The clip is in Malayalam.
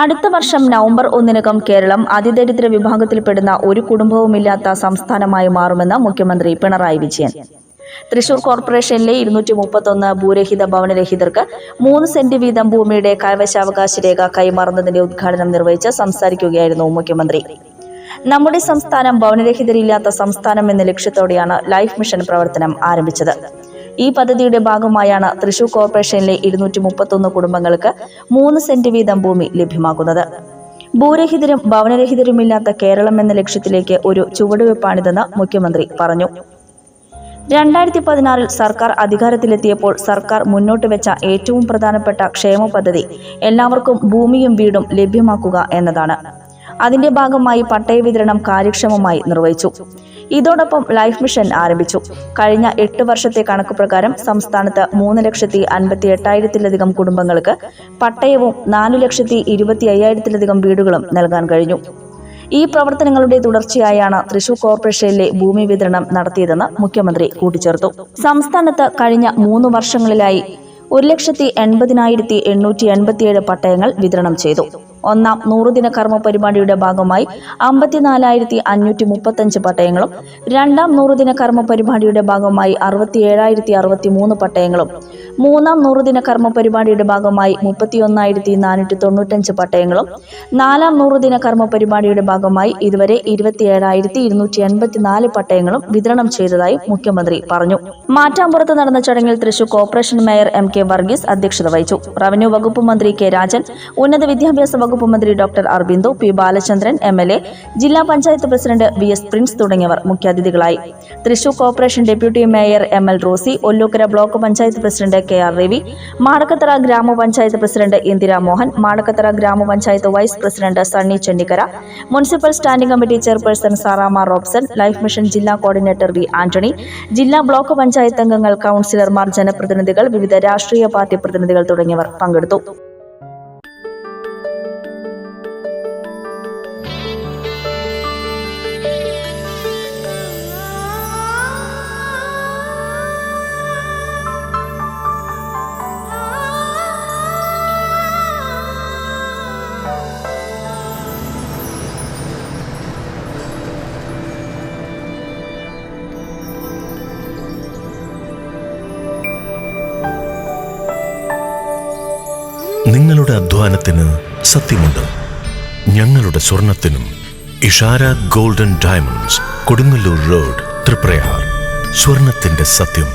അടുത്ത വർഷം നവംബർ 1 കേരളം അതിദരിദ്ര വിഭാഗത്തിൽപ്പെടുന്ന ഒരു കുടുംബവുമില്ലാത്ത സംസ്ഥാനമായി മാറുമെന്ന് മുഖ്യമന്ത്രി പിണറായി വിജയൻ. തൃശൂർ കോർപ്പറേഷനിലെ 231 ഭൂരഹിത ഭവനരഹിതർക്ക് 3 സെന്റ് വീതം ഭൂമിയുടെ കൈവശാവകാശ രേഖ കൈമാറുന്നതിന്റെ ഉദ്ഘാടനം നിർവഹിച്ച് സംസാരിക്കുകയായിരുന്നു മുഖ്യമന്ത്രി. നമ്മുടെ സംസ്ഥാനം ഭവനരഹിതരില്ലാത്ത സംസ്ഥാനം എന്ന ലക്ഷ്യത്തോടെയാണ് ലൈഫ് മിഷൻ പ്രവർത്തനം ആരംഭിച്ചത്. ഈ പദ്ധതിയുടെ ഭാഗമായാണ് തൃശൂർ കോർപ്പറേഷനിലെ 231 കുടുംബങ്ങൾക്ക് 3 സെന്റ് വീതം ഭൂമി ലഭ്യമാക്കുന്നത്. ഭൂരഹിതരും ഭവനരഹിതരുമില്ലാത്ത കേരളം എന്ന ലക്ഷ്യത്തിലേക്ക് ഒരു ചുവടുവെപ്പാണിതെന്ന് മുഖ്യമന്ത്രി പറഞ്ഞു. 2016 സർക്കാർ അധികാരത്തിലെത്തിയപ്പോൾ സർക്കാർ മുന്നോട്ട് വെച്ച ഏറ്റവും പ്രധാനപ്പെട്ട ക്ഷേമ പദ്ധതി എല്ലാവർക്കും ഭൂമിയും വീടും ലഭ്യമാക്കുക എന്നതാണ്. അതിന്റെ ഭാഗമായി പട്ടയ വിതരണം കാര്യക്ഷമമായി നിർവഹിച്ചു. ഇതോടൊപ്പം ലൈഫ് മിഷൻ ആരംഭിച്ചു. കഴിഞ്ഞ 8 വർഷത്തെ കണക്ക് പ്രകാരം സംസ്ഥാനത്ത് 3,58,000-ലധികം കുടുംബങ്ങൾക്ക് പട്ടയവും 4,25,000-ലധികം വീടുകളും നൽകാൻ കഴിഞ്ഞു. ഈ പ്രവർത്തനങ്ങളുടെ തുടർച്ചയായാണ് തൃശൂർ കോർപ്പറേഷനിലെ ഭൂമി വിതരണം നടത്തിയതെന്ന് മുഖ്യമന്ത്രി കൂട്ടിച്ചേർത്തു. സംസ്ഥാനത്ത് കഴിഞ്ഞ 3 വർഷങ്ങളിലായി 1,80,887 പട്ടയങ്ങൾ വിതരണം ചെയ്തു. ഒന്നാം 100 ദിന കർമ്മ പരിപാടിയുടെ ഭാഗമായി 54,535 പട്ടയങ്ങളും രണ്ടാം 100 ദിന കർമ്മ പരിപാടിയുടെ ഭാഗമായി 67,063 പട്ടയങ്ങളും മൂന്നാം 100 ദിന കർമ്മ പരിപാടിയുടെ ഭാഗമായി 31,495 പട്ടയങ്ങളും നാലാം 100 ദിന കർമ്മ പരിപാടിയുടെ ഭാഗമായി ഇതുവരെ 27,284 പട്ടയങ്ങളും വിതരണം ചെയ്തതായി മുഖ്യമന്ത്രി പറഞ്ഞു. മാറ്റാമ്പുറത്ത് നടന്ന ചടങ്ങിൽ Thrissur corporation mayor MK Varghese അധ്യക്ഷത വഹിച്ചു. റവന്യൂ വകുപ്പ് മന്ത്രി K രാജൻ, ഉന്നത വിദ്യാഭ്യാസ വകുപ്പ് മന്ത്രി doctor R Bindu, P Balachandran MLA, ജില്ലാ പഞ്ചായത്ത് പ്രസിഡന്റ് VS പ്രിൻസ് തുടങ്ങിയവർ മുഖ്യാതിഥികളായി. Thrissur corporation deputy mayor ML Rosy, Ollukkara block panchayat president KR Ravi, Madakkathara ഗ്രാമപഞ്ചായത്ത് പ്രസിഡന്റ് ഇന്ദിര മോഹൻ, മാടക്കത്തറ ഗ്രാമപഞ്ചായത്ത് vice president Sunny Chennikkara, municipal standing committee chairperson Sarama Robson, life mission ജില്ലാ കോർഡിനേറ്റർ V ആന്റണി, ജില്ലാ ബ്ലോക്ക് പഞ്ചായത്ത് അംഗങ്ങൾ, കൌൺസിലർമാർ, ജനപ്രതിനിധികൾ, വിവിധ രാഷ്ട്രീയ പാർട്ടി പ്രതിനിധികൾ തുടങ്ങിയവർ പങ്കെടുത്തു. നിങ്ങളുടെ അധ്വാനത്തിന് സത്യമുണ്ട്. ഞങ്ങളുടെ സ്വർണത്തിനും. Ishara golden diamonds, Kodungallur road, Triprayar. സ്വർണത്തിന്റെ സത്യം.